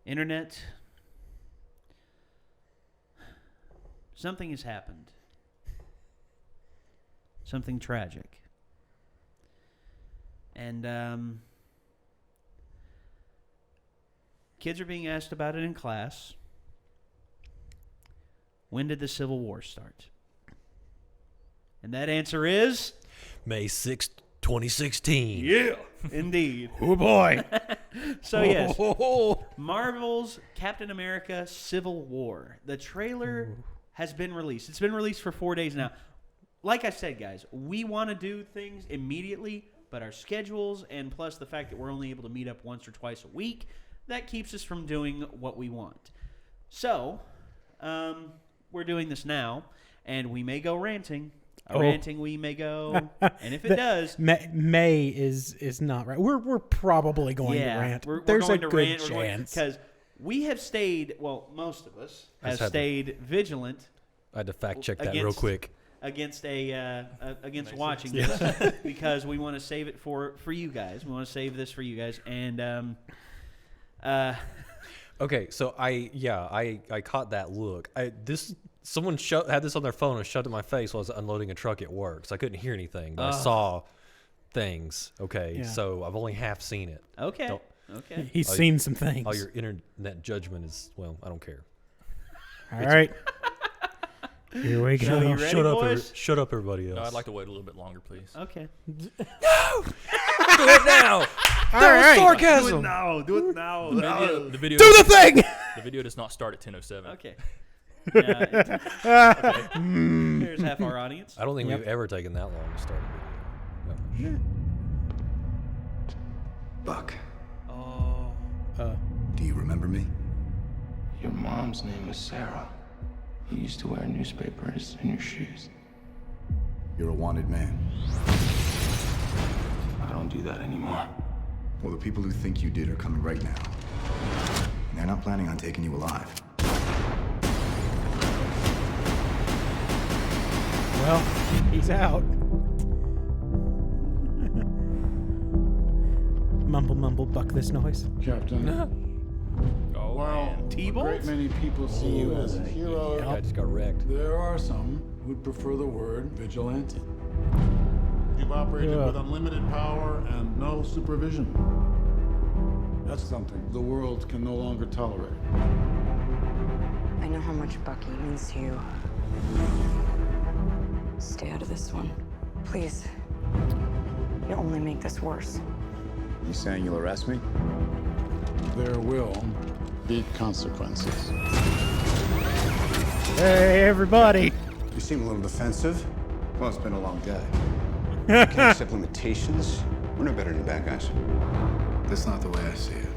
Internet, something has happened. Something tragic. And kids are being asked about it in class. When did the Civil War start? And that answer is... May 6th, 2016. Yeah, indeed. Oh, boy. So, yes, Marvel's Captain America Civil War. The trailer has been released. It's been released for 4 days now. Like I said, guys, we want to do things immediately, but our schedules and plus the fact that we're only able to meet up once or twice a week, that keeps us from doing what we want. So, we're doing this now, and we may go ranting. Ranting, we may go, and if it does, May is not right. We're probably going to rant. There's a good chance because we have stayed. Well, most of us have stayed vigilant. I had to fact check that real quick against watching this because we want to save it for you guys. We want to save this for you guys, and okay, so I caught that look. Someone had this on their phone and shoved it in my face while I was unloading a truck at work, so I couldn't hear anything. But I saw things. Okay, so I've only half seen it. Okay. He's seen some things. All your internet judgment is, well, I don't care. All right. Here we go. You ready, boys? Shut up, everybody else. No, I'd like to wait a little bit longer, please. Okay. No! Do it now! All right. Sarcasm! Do it now. The video Do the thing! The video does not start at 10:07. Okay. Here's half our audience. I don't think we've ever taken that long to start a video. No. Buck. Oh. Do you remember me? Your mom's name was Sarah. You used to wear newspapers in your shoes. You're a wanted man. I don't do that anymore. Well, the people who think you did are coming right now. And they're not planning on taking you alive. Well, he's out. Mumble, buck this noise. Captain. Oh, While man. a great many people see you as a hero, I just got wrecked. there are some who'd prefer the word vigilante. You've operated with unlimited power and no supervision. That's something the world can no longer tolerate. I know how much Bucky means to you. Stay out of this one. Please. You'll only make this worse. You saying you'll arrest me? There will be consequences. Hey, everybody. You seem a little defensive. Well, it's been a long day. You can't accept limitations. We're no better than bad guys. That's not the way I see it.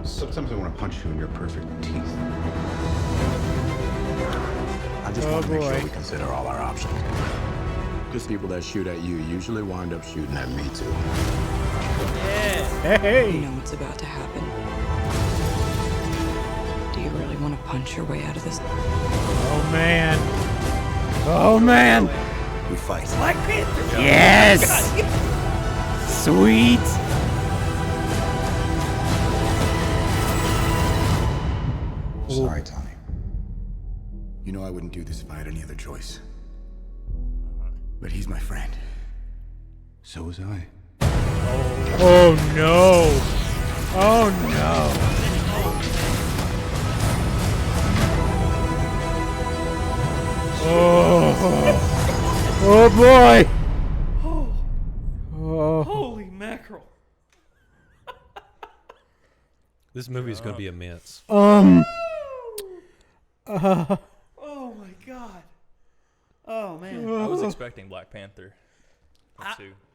Sometimes I want to punch you in your perfect teeth. I just want to make sure we consider all our options. Because people that shoot at you usually wind up shooting at me, too. Hey. You know what's about to happen. Do you really want to punch your way out of this? Oh, man. Oh, man. We fight. Black Panther. Yes. Sweet. Sorry, Tommy. You know I wouldn't do this if I had any other choice. But he's my friend. So was I. Oh, no. Oh, no. Oh. Oh, boy. Oh. Holy mackerel. This movie is going to be immense. Oh my god. Oh man. I was expecting Black Panther.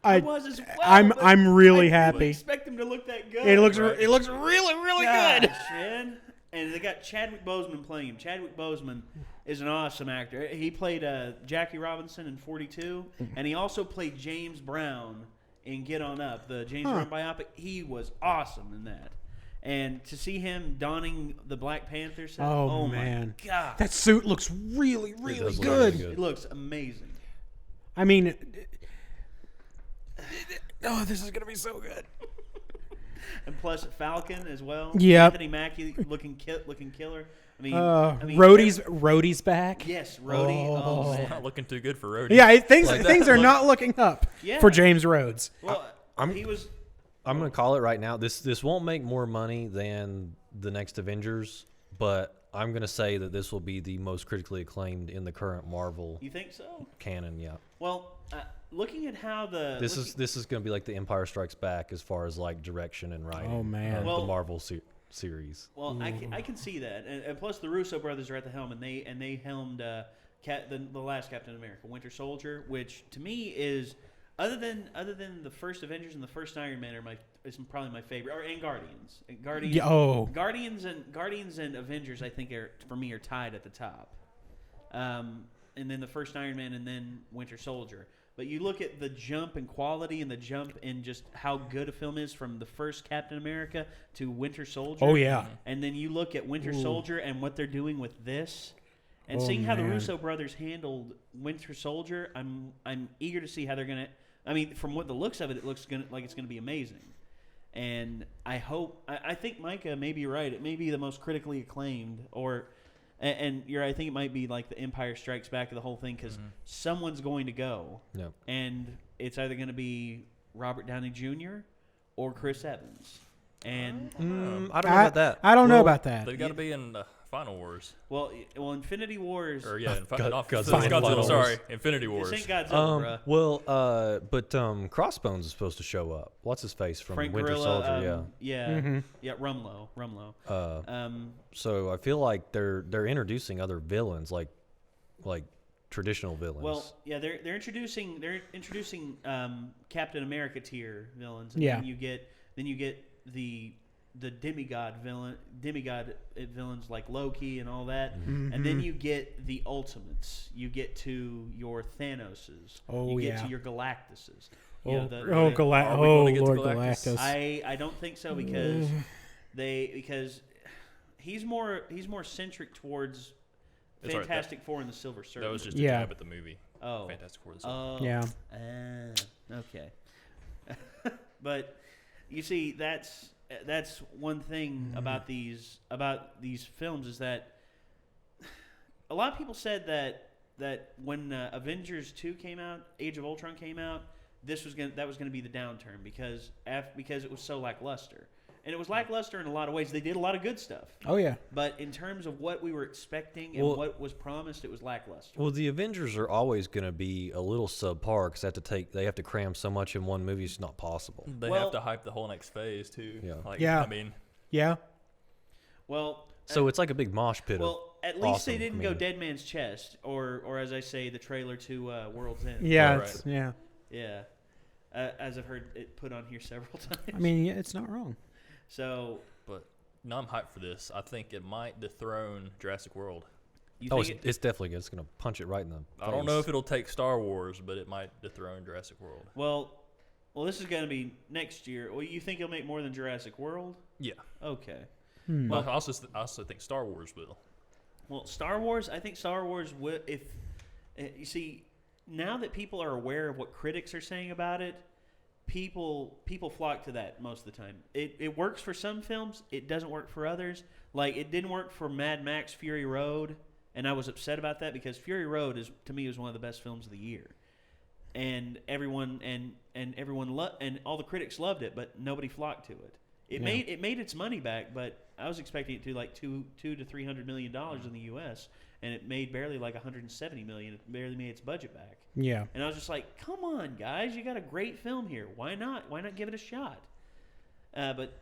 I was as well. I'm really I happy. didn't expect him to look that good. It looks really good. Man. And they got Chadwick Boseman playing him. Chadwick Boseman is an awesome actor. He played Jackie Robinson in 42, and he also played James Brown in Get On Up, the James Brown biopic. He was awesome in that. And to see him donning the Black Panther suit, oh man. my god. That suit looks really does look really good. good. It looks amazing. I mean, oh, this is going to be so good. And plus Falcon as well. Yep. Anthony Mackie looking killer. I mean, Rhodey's back. Yes, Rhodey. Oh, It's man. not looking too good for Rhodey. Yeah, things are not looking up for James Rhodes. Well, I'm gonna call it right now. This won't make more money than the next Avengers, but I'm gonna say that this will be the most critically acclaimed in the current Marvel. You think so? Canon, yeah. Well, looking at how this is gonna be like the Empire Strikes Back as far as like direction and writing. Oh, man. of Well, the Marvel series. Well, I can see that, and plus the Russo brothers are at the helm, and they helmed the last Captain America, Winter Soldier, which to me is other than the first Avengers and the first Iron Man is probably my favorite, and Guardians. Guardians and Avengers I think for me are tied at the top, and then the first Iron Man and then Winter Soldier. But you look at the jump in quality and the jump in just how good a film is from the first Captain America to Winter Soldier. Oh, yeah. And then you look at Winter Soldier and what they're doing with this, and seeing how the Russo brothers handled Winter Soldier, I'm eager to see how they're gonna. I mean, from what the looks of it, it looks like it's gonna be amazing. And I hope. I think Micah may be right. It may be the most critically acclaimed, and you're right, I think it might be like the Empire Strikes Back of the whole thing because someone's going to go. Yep. And it's either going to be Robert Downey Jr. or Chris Evans. And I don't know about that. I don't know about that. They've got to be in Final Wars. well, Infinity Wars. Or, yeah, Godzilla. Sorry, Infinity Wars. This ain't Godzilla, bruh. But Crossbones is supposed to show up. What's his face from Frank Winter Gorilla, Soldier? yeah, Rumlow. So I feel like they're introducing other villains, like traditional villains. Well, yeah, they're introducing Captain America tier villains. And Yeah. then you get the demigod villains like Loki and all that, and then you get the ultimates. You get to your Thanoses. You get to your Galactuses. Lord Are we gonna get to Galactus? Galactus. I don't think so because he's more centric towards That's right, Fantastic Four and the Silver Surfer. That was just a Yeah. jab at the movie. Oh. Fantastic Four. Yeah. Okay. But you see, that's one thing about these films is that a lot of people said that when Avengers 2 came out, Age of Ultron came out, that was going to be the downturn because it was so lackluster. And it was lackluster in a lot of ways. They did a lot of good stuff. Oh, yeah. But in terms of what we were expecting and what was promised, it was lackluster. Well, the Avengers are always going to be a little subpar because they have to cram so much in one movie. It's not possible. They have to hype the whole next phase too. Yeah. I mean. Yeah. Well. So it's like a big mosh pit. Well, at least they didn't go Dead Man's Chest, or as I say, the trailer to World's End. Yeah. Right. Yeah. Yeah. As I've heard it put on here several times. I mean, yeah, it's not wrong. So, But no, I'm hyped for this. I think it might dethrone Jurassic World. It's definitely good. It's going to punch it right in the face. I don't know if it'll take Star Wars, but it might dethrone Jurassic World. Well, this is going to be next year. Well, you think it'll make more than Jurassic World? Yeah. Okay. Well, I also think Star Wars will. Well, Star Wars, I think Star Wars will. If you see, now that people are aware of what critics are saying about it, people flock to that most of the time. It works for some films. It doesn't work for others. Like, it didn't work for Mad Max Fury Road, and I was upset about that because Fury Road to me was one of the best films of the year, and everyone and all the critics loved it, but nobody flocked to it. It made its money back, but I was expecting it to like $200 to $300 million in the U.S. and it made barely like $170 million. It barely made its budget back. Yeah. And I was just like, come on, guys, you got a great film here. Why not? Why not give it a shot? But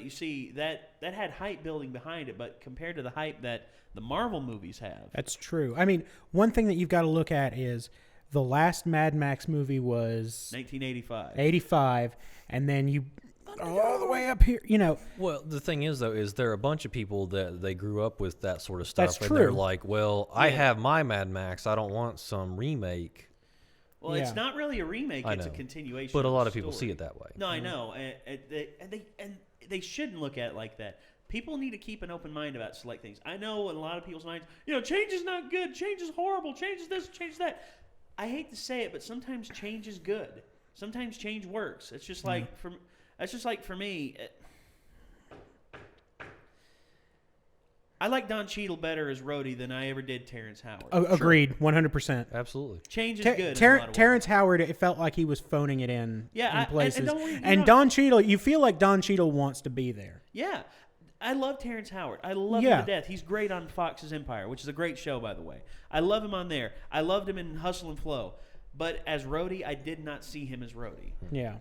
you see, that had hype building behind it, but compared to the hype that the Marvel movies have. That's true. I mean, one thing that you've got to look at is the last Mad Max movie was 1985. 85, and then you all the way up here, Well, the thing is, though, is there are a bunch of people that they grew up with that sort of stuff. That's and true. They're like, well, I have my Mad Max. I don't want some remake. Well, it's not really a remake. It's a continuation. But a lot of of people see it that way. No, I know. And they shouldn't look at it like that. People need to keep an open mind about select things. I know in a lot of people's minds, change is not good. Change is horrible. Change is this. Change that. I hate to say it, but sometimes change is good. Sometimes change works. It's just like That's just like for me. I like Don Cheadle better as Rhodey than I ever did Terrence Howard. Agreed, 100%. Absolutely. Change is good. in a lot of Terrence ways. Howard, it felt like he was phoning it in places. And Don Cheadle, you feel like Don Cheadle wants to be there. Yeah. I love Terrence Howard. I love him to death. He's great on Fox's Empire, which is a great show, by the way. I love him on there. I loved him in Hustle and Flow. But as Rhodey, I did not see him as Rhodey. Yeah.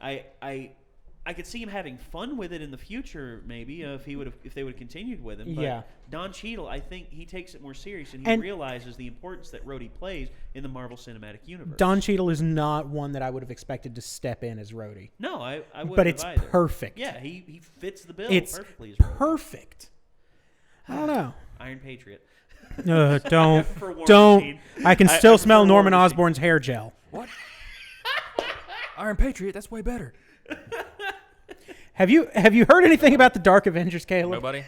I could see him having fun with it in the future, maybe if they would have continued with him. But Yeah. Don Cheadle, I think he takes it more serious and he realizes the importance that Rhodey plays in the Marvel Cinematic Universe. Don Cheadle is not one that I would have expected to step in as Rhodey. No, I wouldn't. But it's have either. perfect. Yeah, he fits the bill It's perfectly as Rhodey. perfect. I don't know. Iron Patriot. Don't. For War Don't. Machine. I can I still prefer smell War Norman Machine. Osborn's hair gel. What? Iron Patriot, that's way better. Have you heard anything about the Dark Avengers, Caleb? Nobody.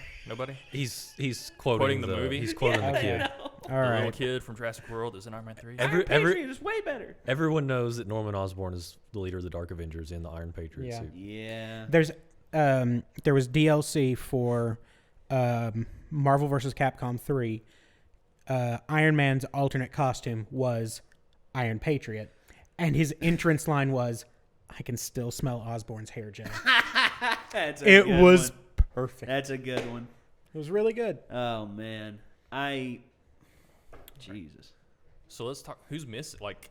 He's quoting the movie? He's quoting the kid. All The right. little kid from Jurassic World is in Iron Man 3. Iron Patriot is way better. Everyone knows that Norman Osborn is the leader of the Dark Avengers in the Iron Patriot Yeah. suit. Yeah. There was DLC for Marvel vs. Capcom 3. Iron Man's alternate costume was Iron Patriot, and his entrance line was, "I can still smell Osborn's hair gel." It was perfect. That's a good one. It was really good. Oh man, Jesus. So let's talk. Who's missing? Like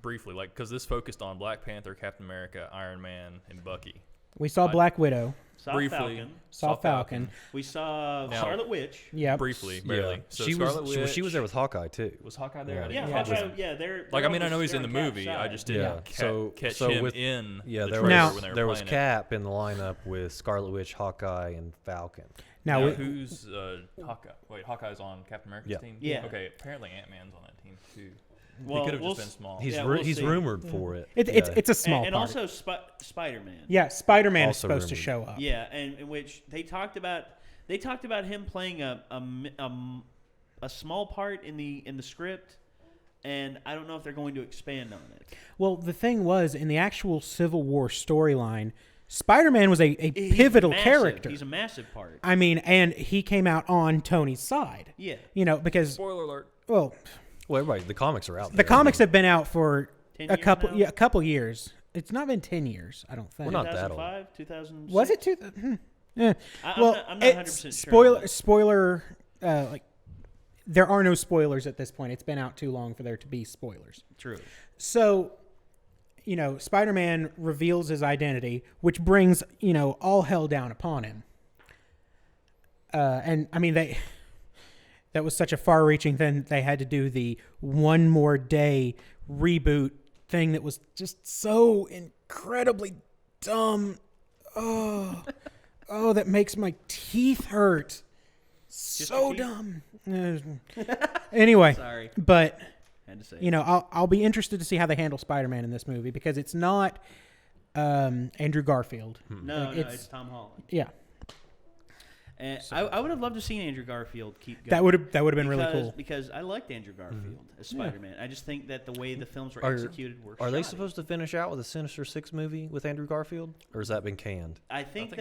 briefly, like because this focused on Black Panther, Captain America, Iron Man, and Bucky. We saw Black Widow. Saw Briefly. Falcon. Saw Falcon. We saw Now- Scarlet Witch. Yeah. Briefly, barely. Yeah. So she Scarlet was Witch, she was there with Hawkeye too. Was Hawkeye there? Yeah. I Yeah, didn't Yeah. Hawkeye. Yeah, they're Like I mean, I on know he's they're in the on Cap's movie. side. I just didn't Yeah. catch So him with- in Yeah, the there trailer was when they were there was playing Cap in the lineup with Scarlet Witch, Hawkeye, and Falcon. Now, Now, we, who's Hawkeye? Wait, Hawkeye's on Captain America's Yeah. team? Yeah. Okay, apparently Ant-Man's on that team too. Well, he could have we'll just been small. He's Yeah, we'll he's see. rumored for it. it's a small and part. also Spider-Man. Yeah, Spider-Man is Also supposed to rumored. show up. Yeah, and in which they talked about him playing a small part in the script, and I don't know if they're going to expand on it. Well, the thing was, in the actual Civil War storyline, Spider-Man was a He's pivotal massive. character. He's a massive part. I mean, and he came out on Tony's side. Yeah. You know, because, Spoiler alert. well, Well, everybody, the comics are out there. the comics have been out for 10 a years couple now? a couple years. It's not been 10 years, I don't think. We're not that old. 2005, 2006. Was it 2000? Yeah. I'm Well, not 100% it's sure. spoiler, like, there are no spoilers at this point. It's been out too long for there to be spoilers. True. So, you know, Spider-Man reveals his identity, which brings, you know, all hell down upon him. And, I mean, that was such a far-reaching thing. They had to do the one more day reboot thing that was just so incredibly dumb. Oh, that makes my teeth hurt. So your teeth? dumb. Anyway, Sorry. but Had to say. you know, I'll be interested to see how they handle Spider-Man in this movie because it's not Andrew Garfield. No, Like, it's Tom Holland. Yeah, And I would have loved to see Andrew Garfield keep going. that would have been really cool. Because I liked Andrew Garfield as Spider-Man. I just think that the way the films were Are- executed were Are they shoddy. supposed to finish out with a Sinister Six movie with Andrew Garfield, or has that been canned? I think.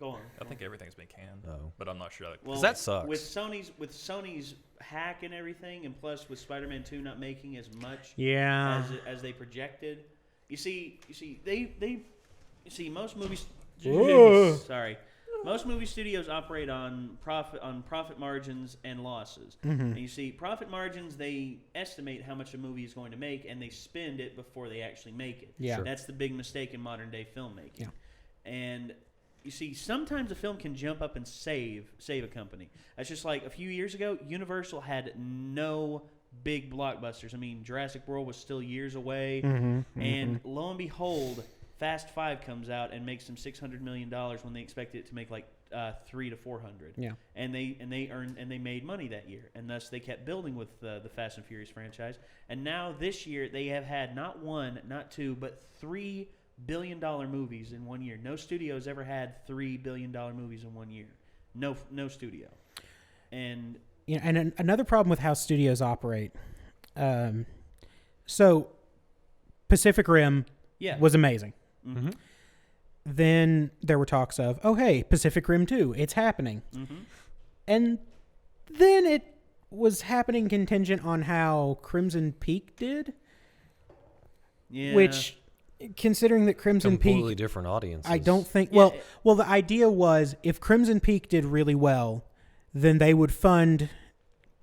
Go on. I think everything's been canned, Oh. but I'm not sure. Like, Well, that sucks. With Sony's hack and everything, and plus with Spider-Man 2 not making as much Yeah, as they projected. You see, most movies. Whoa. Sorry, most movie studios operate on profit margins and losses. Mm-hmm. And you see, profit margins, they estimate how much a movie is going to make, and they spend it before they actually make it. Yeah. Sure. That's the big mistake in modern day filmmaking. Yeah. And you see, sometimes a film can jump up and save a company. That's just like a few years ago, Universal had no big blockbusters. I mean, Jurassic World was still years away, and lo and behold, Fast 5 comes out and makes them $600 million when they expected it to make like 300 to 400. Yeah. And they made money that year, and thus they kept building with the Fast and Furious franchise. And now this year they have had not one, not two, but $3 billion movies in 1 year. No studio has ever had $3 billion movies in 1 year. No studio. And you know, and another problem with how studios operate. So, Pacific Rim yeah, was amazing. Mhm. then there were talks of, oh, hey, Pacific Rim 2, it's happening. Mm-hmm. And then it was happening contingent on how Crimson Peak did. Yeah. Which, considering that Crimson Completely Peak, different audiences. I don't think. Yeah. Well, the idea was if Crimson Peak did really well, then they would fund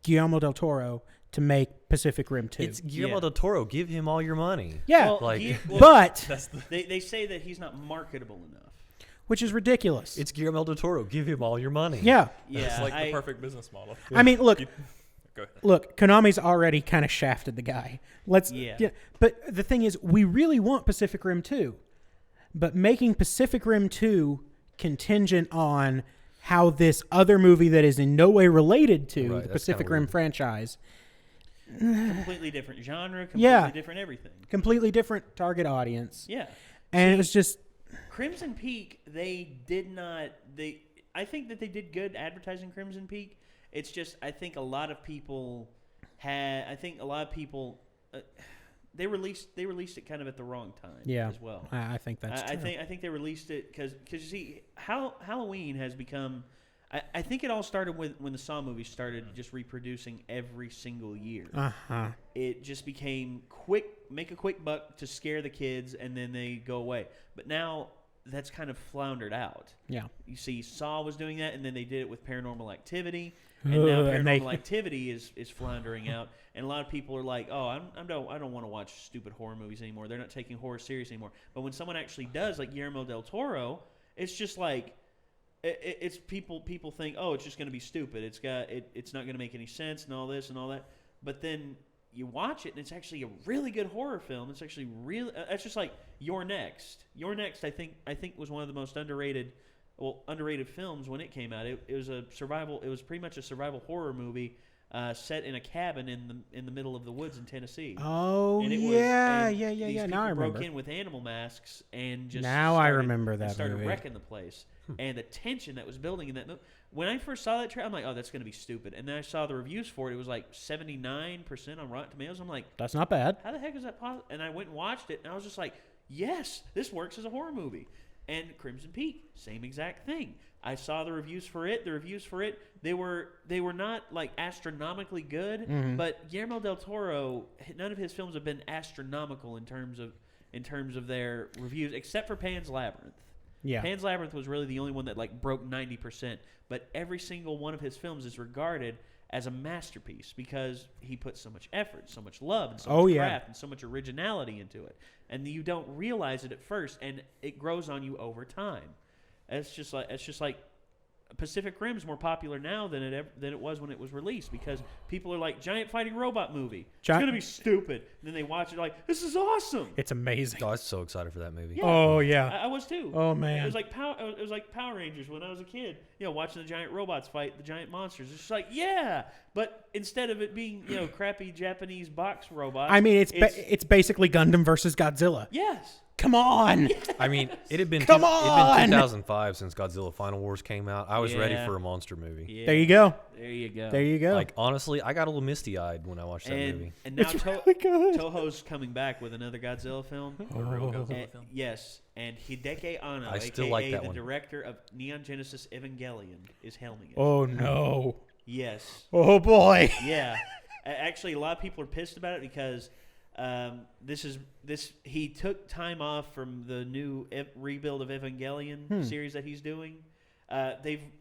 Guillermo del Toro to make Pacific Rim 2. It's Guillermo Yeah. del Toro. Give him all your money. Yeah, Well, Like- but they say that he's not marketable enough. which is ridiculous. It's Guillermo del Toro. Give him all your money. Yeah, Yeah, It's like the perfect business model. I mean, look, Go ahead. Konami's already kind of shafted the guy. Yeah. But the thing is, we really want Pacific Rim 2, but making Pacific Rim 2 contingent on how this other movie that is in no way related to Right, the that's Pacific kinda Rim weird. franchise, Completely different genre. Completely Yeah. different everything. completely different target audience, Yeah. and it was just Crimson Peak, they did not. I think that they did good advertising Crimson Peak. It's just I think a lot of people they released it kind of at the wrong time. Yeah. As well. I think that's true. I think they released it because you see Halloween has become. I think it all started when the Saw movies started just reproducing every single year. It just became make a quick buck to scare the kids, and then they go away. But now that's kind of floundered out. Yeah. You see, Saw was doing that, and then they did it with Paranormal Activity, and now And they- Paranormal Activity is floundering out. And a lot of people are like, "Oh, I don't want to watch stupid horror movies anymore. They're not taking horror serious anymore." But when someone actually does, like Guillermo del Toro, it's just like it's people think, "Oh, it's just going to be stupid. It's not going to make any sense and all this and all that." But then you watch it, and it's actually a really good horror film. It's actually really. It's just like You're Next. You're Next. I think was one of the most underrated films when it came out. It was a survival. It was pretty much a survival horror movie set in a cabin in the middle of the woods in Tennessee. Oh, And it was- yeah. and these Now I people remember. broke in with animal masks and just Now I remember that started movie. wrecking the place. And the tension that was building in that movie. When I first saw that trailer, I'm like, "Oh, that's going to be stupid." And then I saw the reviews for it. It was like 79% on Rotten Tomatoes. I'm like, That's not bad. "How the heck is that possible?" And I went and watched it, and I was just like, "Yes, this works as a horror movie." And Crimson Peak, same exact thing. I saw the reviews for it. The reviews for it, they were not like astronomically good, but Guillermo del Toro, none of his films have been astronomical in terms of their reviews, except for Pan's Labyrinth. Yeah. Pan's Labyrinth was really the only one that like broke 90%, but every single one of his films is regarded as a masterpiece because he put so much effort, so much love, and so much craft, and so much originality into it. And you don't realize it at first, and it grows on you over time. It's just like Pacific Rim's more popular now than it was when it was released because people are like, giant fighting robot movie. It's gonna be stupid. And then they watch it like, this is awesome. It's amazing. Oh, I was so excited for that movie. Yeah. Oh, yeah. I was too. Oh, man. It was like Power Rangers when I was a kid. Watching the giant robots fight the giant monsters. It's just like, yeah, but instead of it being crappy Japanese box robots. I mean, it's basically Gundam versus Godzilla. Yes. Come on. I mean, it had been Come it'd on! been 2005 since Godzilla Final Wars came out. I was ready Yeah. for a monster movie. Yeah. There you go. There you go. There you go. Like honestly, I got a little misty-eyed when I watched that movie. And now It's really good. Toho's coming back with another Godzilla film. A real Godzilla film. Yes, and Hideki Anno, I aka still like that the one. director of Neon Genesis Evangelion, is helming it. Oh, no. Yes. Oh, boy. Yeah. Actually, a lot of people are pissed about it because he took time off from the new rebuild of Evangelion series that he's doing.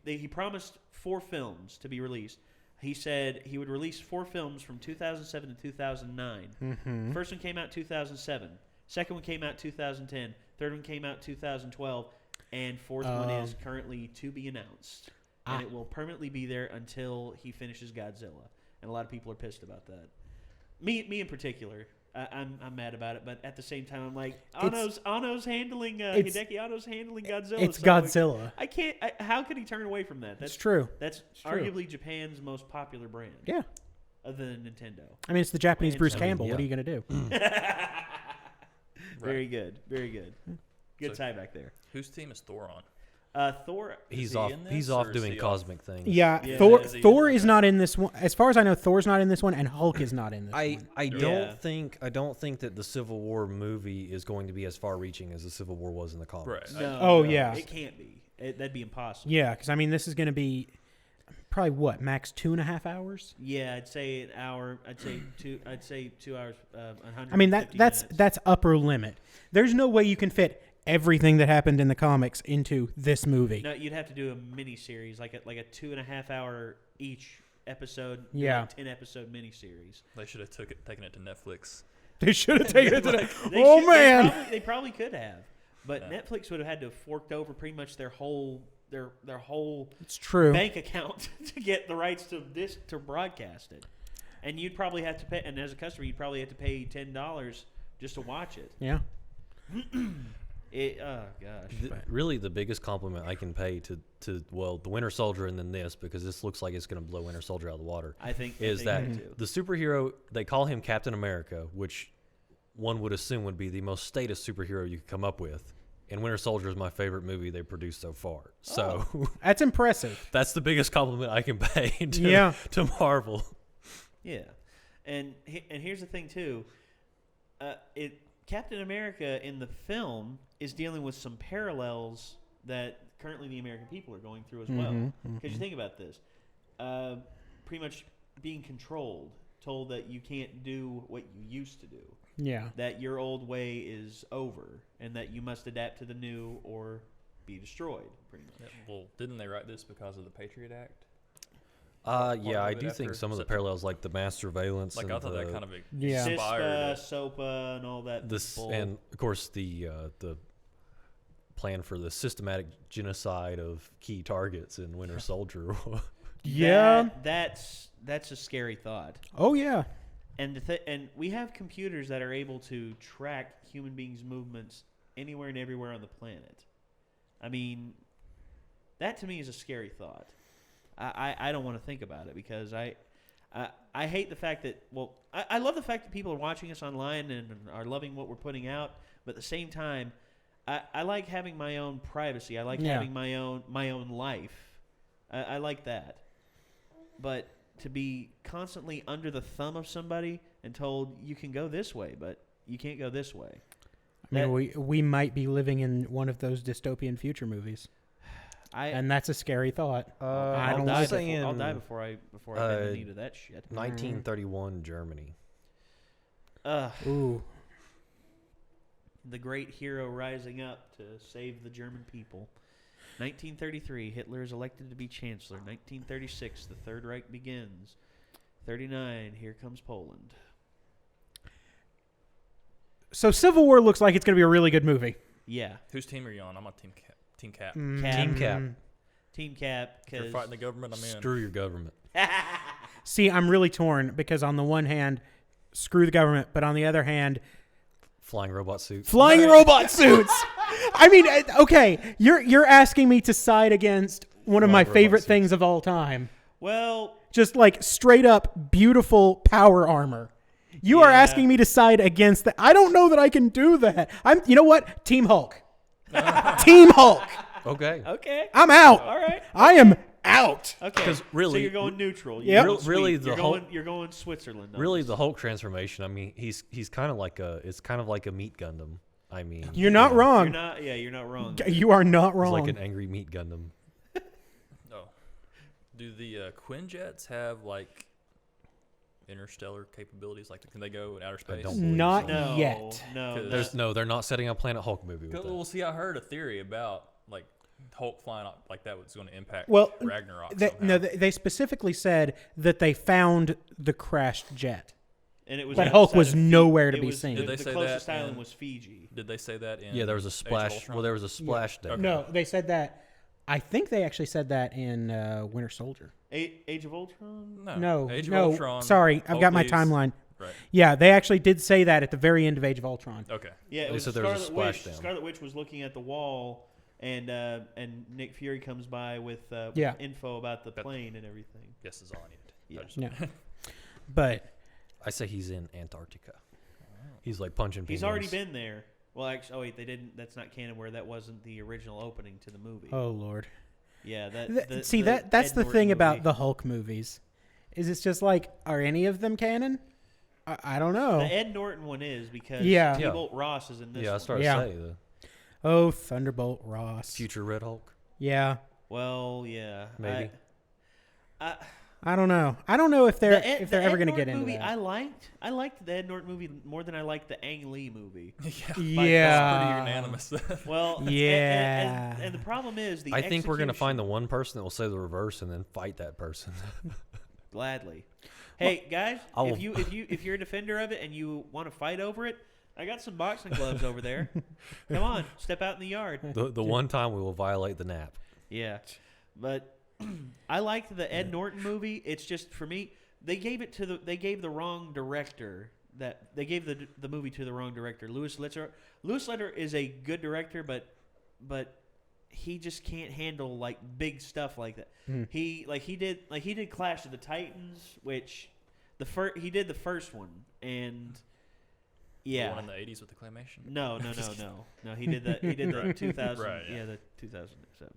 He promised 4 films to be released. He said he would release 4 films from 2007 to 2009. First one came out 2007. Second one came out 2010. Third one came out 2012. And fourth one is currently to be announced. And it will permanently be there until he finishes Godzilla. And a lot of people are pissed about that. Me in particular. I'm mad about it, but at the same time, I'm like, Anno's handling Hideki Anno's handling Godzilla. It's so Godzilla. I can't. How could he turn away from that? That's true. That's true. arguably Japan's most popular brand. Yeah. Other than Nintendo. I mean, it's the Japanese And Bruce so- Campbell. yeah. What are you going to do? Very good. Very good. Good tie back there. Whose team is Thor on? Thor. He's he off. in this, He's or off is doing he cosmic things. Yeah, Yeah, Thor. is he Thor in is it? not in this one. As far as I know, Thor's not in this one, and Hulk is not in this one. I Yeah. don't think that the Civil War movie is going to be as far-reaching as the Civil War was in the comics. Right. No, Oh, no, yeah. it can't be. That'd be impossible. Yeah, because I mean, this is going to be probably what, max 2.5 hours. Yeah, I'd say an hour. I'd say 2 hours. 150 I mean, that's minutes. upper limit. There's no way you can fit everything that happened in the comics into this movie. No, you'd have to do a mini series, like a 2.5 hour each episode. Yeah. like 10-episode mini series. They should have taken it to Netflix. They should have taken it to the. They Oh should- man! they probably could have, but Yeah. Netflix would have had to have forked over pretty much their whole It's true. bank account to get the rights to broadcast it, and you'd probably have to pay. And as a customer, you'd probably have to pay $10 just to watch it. Yeah. Oh gosh. Really, the biggest compliment I can pay to the Winter Soldier and then this, because this looks like it's going to blow Winter Soldier out of the water, is that the superhero, they call him Captain America, which one would assume would be the most status superhero you could come up with. And Winter Soldier is my favorite movie they've produced so far. So That's impressive. that's the biggest compliment I can pay Yeah. to Marvel. Yeah, and here's the thing too. Captain America in the film is dealing with some parallels that currently the American people are going through as well. Because you think about this, pretty much being controlled, told that you can't do what you used to do, Yeah. that your old way is over, and that you must adapt to the new or be destroyed. Pretty much. Well, didn't they write this because of the Patriot Act? Yeah, I of it do think after some of the September. parallels, like the mass surveillance, Like and I thought that kind of Yeah. inspired CISPA, SOPA, and all that. this, bull. and of course the plan for the systematic genocide of key targets in Winter Soldier. Yeah. that's a scary thought. Oh yeah. And and we have computers that are able to track human beings' movements anywhere and everywhere on the planet. I mean, that to me is a scary thought. I don't want to think about it because I hate the fact that, well, I love the fact that people are watching us online and are loving what we're putting out, but at the same time, I like having my own privacy. I like having my own life. I like that. But to be constantly under the thumb of somebody and told you can go this way, but you can't go this way. I mean, we might be living in one of those dystopian future movies, and that's a scary thought. I don't like it. I'll die before I bend the knee to that shit. 1931 Germany. Ooh. The great hero rising up to save the German people. 1933, Hitler is elected to be chancellor. 1936, the Third Reich begins. 39, here comes Poland. So Civil War looks like it's going to be a really good movie. Yeah. Whose team are you on? I'm on Team Cap. Team Cap. Team Cap. Team Cap. If you're fighting the government, I'm in. Screw your government. See, I'm really torn because on the one hand, screw the government, but on the other hand, Flying robot suits. flying robot suits. I mean, okay, you're asking me to side against one of my Robot favorite suits. things of all time. Well, Just like straight up beautiful power armor. You are Yeah. asking me to side against that. I don't know that I can do that. You know what? Team Hulk. Team Hulk. Okay. okay. I'm out. All right. I am out. Okay. 'Cause really- so you're going neutral. Yep. You're going Really, sweet. the Hulk- you're going Switzerland. on Really, this. the Hulk transformation. I mean, he's kind of like a meat Gundam. I mean, You're not wrong. You're not wrong. You are not he's wrong. like an angry meat Gundam. Oh. Do the Quinjets have, like, interstellar capabilities? Like, can they go in outer space? don't believe Not so. No. yet. No. They're not setting a Planet Hulk movie with that. Well, see, I heard a theory about, like, Hulk flying up like that was going to impact Well, Ragnarok. they specifically said that they found the crashed jet. And it was But outside Hulk was of nowhere to it be was- seen. Did they the say closest that island in- was Fiji. Did they say that in Yeah, there was a Age of splash. Ultron? Well, there was a splash day. No, they said that. I think they actually said that in Winter Soldier. Age of Ultron? No, Age of no. Ultron, Sorry, I've Hulk got my leaves. timeline. Right. Yeah, they actually did say that at the very end of Age of Ultron. Okay. Yeah, it They was said there was a Scarlet Witch. splashdown. Scarlet Witch was looking at the wall, and Nick Fury comes by with Yeah. info about the plane and everything. Yes, is all I needed. Yeah. I just- Yeah. But I say he's in Antarctica. He's like punching. He's penguins. already been there. Well, actually, oh wait, they didn't. That's not canon. Where that wasn't the original opening to the movie. Oh Lord. Yeah, That's Ed the Norton thing movie. about the Hulk movies, is it's just like, are any of them canon? I don't know. The Ed Norton one is because Yeah. T-Bolt Ross is in this. Yeah, I one. started Yeah. to say the Oh, Thunderbolt Ross. future Red Hulk. Yeah. Well, yeah, Maybe. I don't know. I don't know if they're The ever Ed going to Norton get into movie, that. I liked the Ed Norton movie more than I liked the Ang Lee movie. Yeah. Pretty unanimous. Well, Yeah. and the problem is the I think we're gonna find the execution- one person that will say the reverse and then fight that person. Gladly. Hey guys, I if will- if you're a defender of it and you want to fight over it, I got some boxing gloves over there. Come on, step out in the yard. the one time we will violate the nap. Yeah, but I liked the Ed Norton movie. It's just for me, they gave the wrong director. That they gave the movie to the wrong director. Louis Leterrier. Louis Leterrier is a good director, but he just can't handle like big stuff like that. He did Clash of the Titans, which he did the first one, and yeah, The one in the 80s with the claymation. no. He did that. He did the 2000. Right, yeah. The 2007.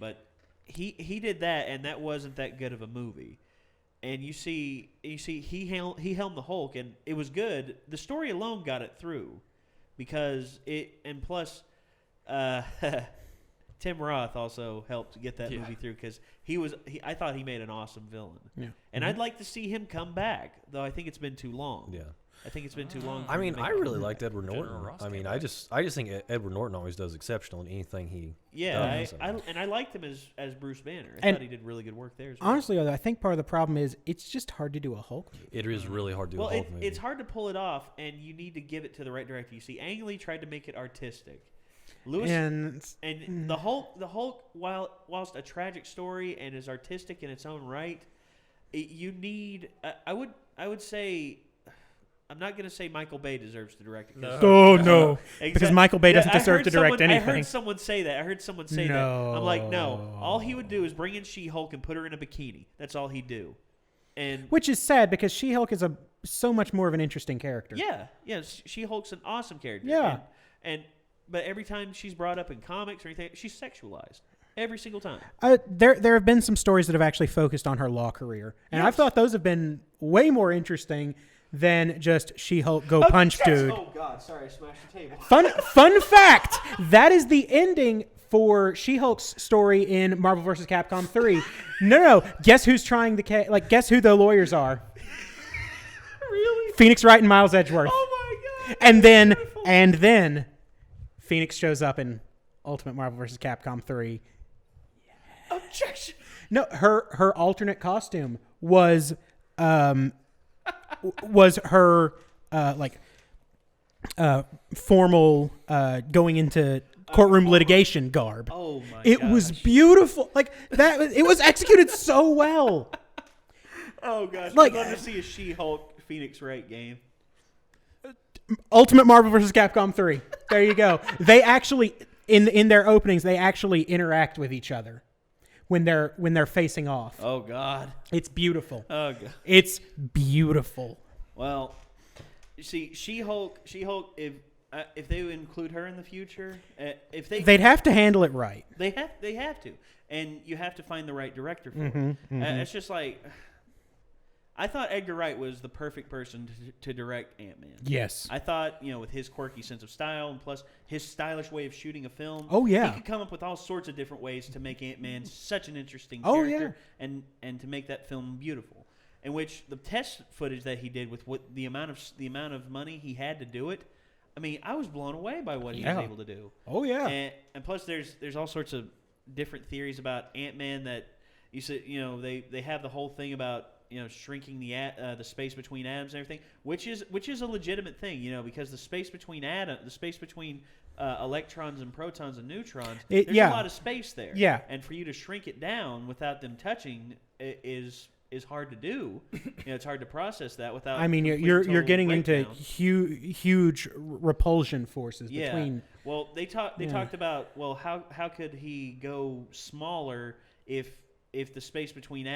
But he did that, and that wasn't that good of a movie. And you see, he helmed the Hulk, and it was good. The story alone got it through, because and plus, Tim Roth also helped get that movie through, because I thought he made an awesome villain. Yeah. And I'd like to see him come back, though I think it's been too long. Yeah. I think it's been too long. I mean, I really liked Edward General Norton. Ross I mean, came I back. just think Edward Norton always does exceptional in anything he Yeah, does. I liked him as Bruce Banner. I And thought he did really good work there as well. Honestly, though, I think part of the problem is it's just hard to do a Hulk movie. It is really hard to do Well, a Hulk movie. it's hard to pull it off, and you need to give it to the right director. You see, Ang Lee tried to make it artistic. Lewis and the Hulk, whilst a tragic story and is artistic in its own right, you need. I would say. I'm not going to say Michael Bay deserves to direct it. Oh no, because Exact- Michael Bay doesn't I deserve heard to direct someone- anything. I heard someone say that. I'm like, no. All he would do is bring in She-Hulk and put her in a bikini. That's all he'd do. And Which is sad because She-Hulk is so much more of an interesting character. yeah, She-Hulk's an awesome character. Yeah. But every time she's brought up in comics or anything, she's sexualized. Every single time. There have been some stories that have actually focused on her law career, and I've thought those have been way more interesting than just She-Hulk go punch dude. Oh God, sorry, I smashed the table. Fun fact, that is the ending for She-Hulk's story in Marvel vs. Capcom 3. No. Guess who's trying the case? Like, guess who the lawyers are? Really? Phoenix Wright and Miles Edgeworth. Oh my God. And then Phoenix shows up in Ultimate Marvel vs. Capcom 3. Objection. No, her alternate costume was her formal going into courtroom litigation garb. Oh my! It was beautiful. Like that. It was executed so well. Oh gosh! Like- I'd love to see a She-Hulk Phoenix Wright game. Ultimate Marvel vs. Capcom 3. There you go. They actually in their openings they actually interact with each other when they're facing off. Oh God! It's beautiful. Oh God! It's beautiful. Well, you see, She-Hulk. If they would include her in the future, if They'd have to handle it right. they have to, and you have to find the right director for Mm-hmm, it. It's just like. I thought Edgar Wright was the perfect person to direct Ant-Man. Yes. I thought, with his quirky sense of style and plus his stylish way of shooting a film. Oh, yeah. He could come up with all sorts of different ways to make Ant-Man such an interesting Oh, character and to make that film beautiful. In which the test footage that he did with the amount of money he had to do it, I mean, I was blown away by what he was able to do. Oh, yeah. And plus there's all sorts of different theories about Ant-Man that you said, they have the whole thing about shrinking the space between atoms and everything, which is a legitimate thing, because the space between electrons and protons and neutrons, there's a lot of space there. Yeah. And for you to shrink it down without them touching is hard to do. It's hard to process that without. I mean, complete you're total getting into breakdown. huge repulsion forces Yeah. between. Well, they talked about how could he go smaller if the space between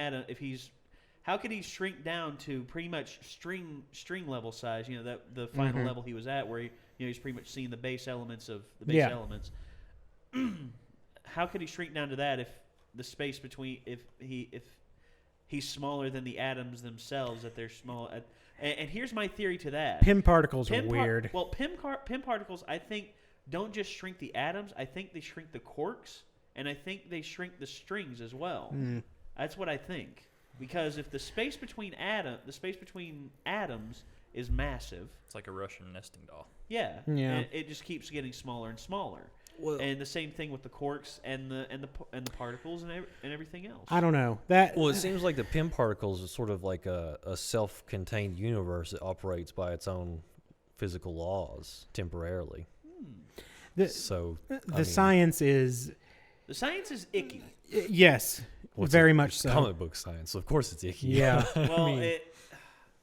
how could he shrink down to pretty much string level size? You know, that the final level he was at, where he's pretty much seeing the base elements of the base elements. How could he shrink down to that if the space between if he's smaller than the atoms themselves, that they're small? And here's my theory to that. Pym particles are weird. Well, Pym particles, I think, don't just shrink the atoms. I think they shrink the quarks, and I think they shrink the strings as well. That's what I think. Because if the space between atoms is massive, It's like a Russian nesting doll. yeah. Yeah. It just keeps getting smaller and smaller. Well- And the same thing with the quarks and the particles and everything else. I don't know. That Well, it seems like the Pym particles is sort of like a self-contained universe that operates by its own physical laws temporarily. the, So the science is The science is icky. yes, very much so. Comic book science, so of course it's icky. Yeah. Well,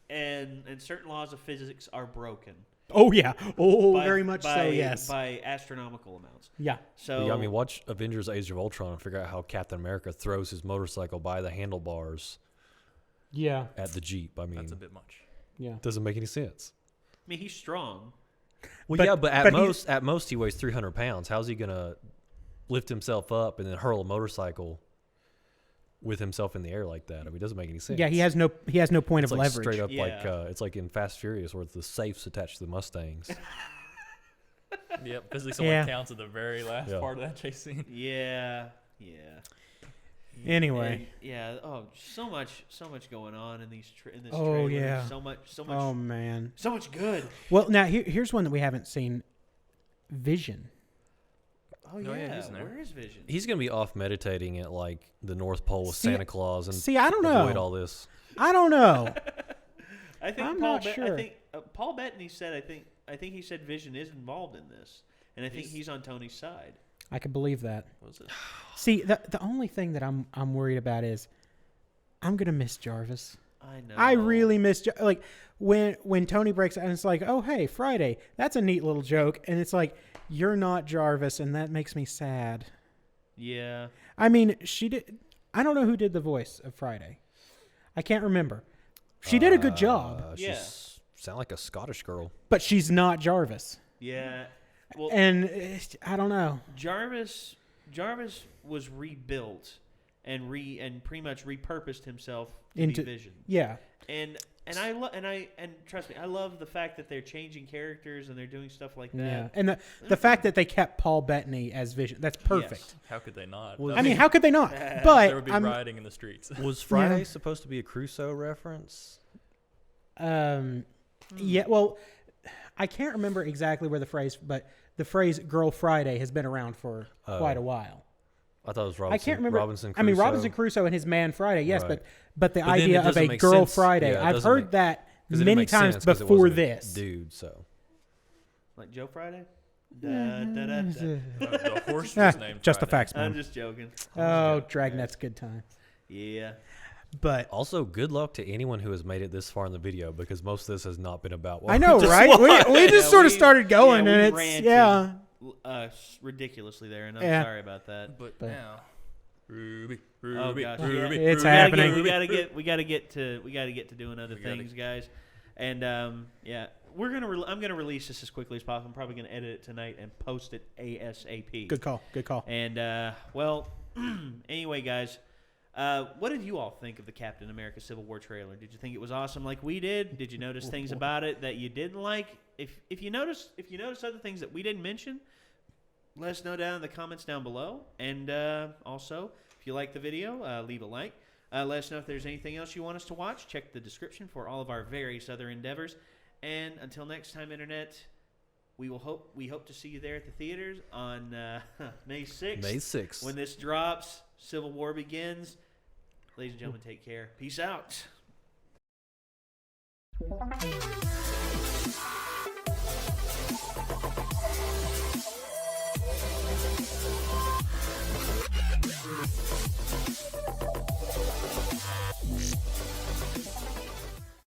and certain laws of physics are broken. Oh yeah. Oh, by- very much so. by- Yes. By astronomical amounts. Yeah. So Yeah, I mean, watch Avengers: Age of Ultron and figure out how Captain America throws his motorcycle by the handlebars Yeah. at the Jeep. I mean, That's a bit much. Yeah. doesn't make any sense. I mean, he's strong. Well, But- yeah, but but at most he weighs 300 pounds. How's he gonna lift himself up and then hurl a motorcycle with himself in the air like that? I mean, it doesn't make any sense. Yeah. He has no point It's of like leverage. straight up Yeah. like it's like in Fast Furious where the safes attached to the Mustangs. Yep, physics only Yeah. counts at the very last Yeah. part of that chase scene. Yeah. Anyway. And, yeah. Oh, so much going on in these in this Oh, trailer. yeah. So much. Oh man. So much good. Well, now here's one that we haven't seen. Vision. Oh yeah, yeah. he's in there. Where is Vision? He's gonna be off meditating at like the North Pole with See- Santa Claus and see, I don't know. avoid all this. I don't know. I think I'm Paul. not sure. I think Paul Bettany said. I think he said Vision is involved in this, and I think he's on Tony's side. I could believe that. What was it? See, the only thing that I'm worried about is I'm gonna miss Jarvis. I know. I really miss like when Tony breaks out and it's like, oh hey, Friday, that's a neat little joke, and it's like you're not Jarvis, and that makes me sad. Yeah. I mean, she did. I don't know who did the voice of Friday. I can't remember. She did a good job, Yeah. She's sound like a Scottish girl. but she's not Jarvis. Yeah. Well, And I don't know. Jarvis was rebuilt and pretty much repurposed himself to Into- be Vision. Yeah. And trust me, I love the fact that they're changing characters and they're doing stuff like that. Yeah. And the fact that they kept Paul Bettany as Vision, that's perfect. Yes. How could they not? Well, I mean, how could they not? But there would be I'm, rioting in the streets. Was Friday supposed to be a Crusoe reference? yeah, well, I can't remember exactly where the phrase Girl Friday has been around for quite a while. I thought it was Robinson. I can't remember. Robinson I mean, Crusoe. Robinson Crusoe and his man Friday, yes, Right. but the But then it idea of doesn't a make Girl sense. Friday, Yeah, it I've doesn't heard make- that 'Cause it didn't many make times sense 'cause it before wasn't a this. dude. So Like Joe Friday? Da, da, da, da. The horse was named Just the Friday. facts, I'm man. just joking. Oh, Dragnet's good times. Yeah. But also, good luck to anyone who has made it this far in the video because most of this has not been about. What I know, we just right? watched. We just sort of started going, we and it's ranted ridiculously there, and I'm Yeah. sorry about that. But But- now, Ruby, Oh Ruby, gosh, Ruby, yeah. It's happening. We gotta get to doing other things, guys. And yeah, I'm gonna release this as quickly as possible. I'm probably gonna edit it tonight and post it ASAP. good call. Good call. And well, anyway, guys, what did you all think of the Captain America Civil War trailer? Did you think it was awesome like we did? Did you notice things about it that you didn't like? If you notice other things that we didn't mention, let us know down in the comments down below. And also, if you like the video, leave a like. Let us know if there's anything else you want us to watch. Check the description for all of our various other endeavors. And until next time, Internet, we hope to see you there at the theaters on May 6th. May 6th. When this drops, Civil War begins. Ladies and gentlemen, take care. Peace out.